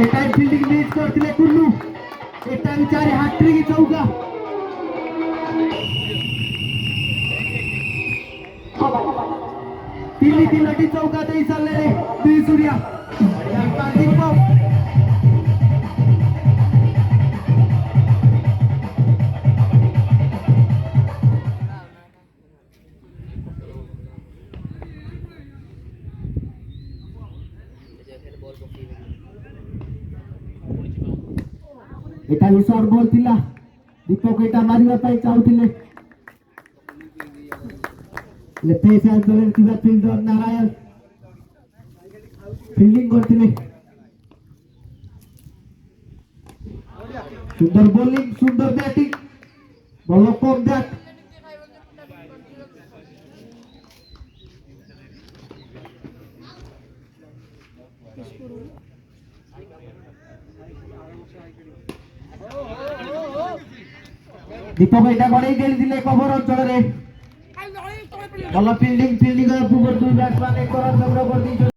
एटाई fielding miss करथिले कुल्लू एटा विचारे hat trick चौका तीन चौका दे सारे रे दुई सूर्या एटा भी शॉर्ट बॉल थिला दीपक एटा मारिबा पई चाहुथिले लेफ्ट साइड रे थिबा फील्डर नारायण फील्डिंग करथिले सुंदर बॉलिंग सुंदर बैटिंग बॉल कम दैट दीपक एटा गड़े गेल दिले कवर अंचल रे भल फील्डिंग फील्डिंग पूर्व दुई बैट्समैन एक रन संग्रह कर दी।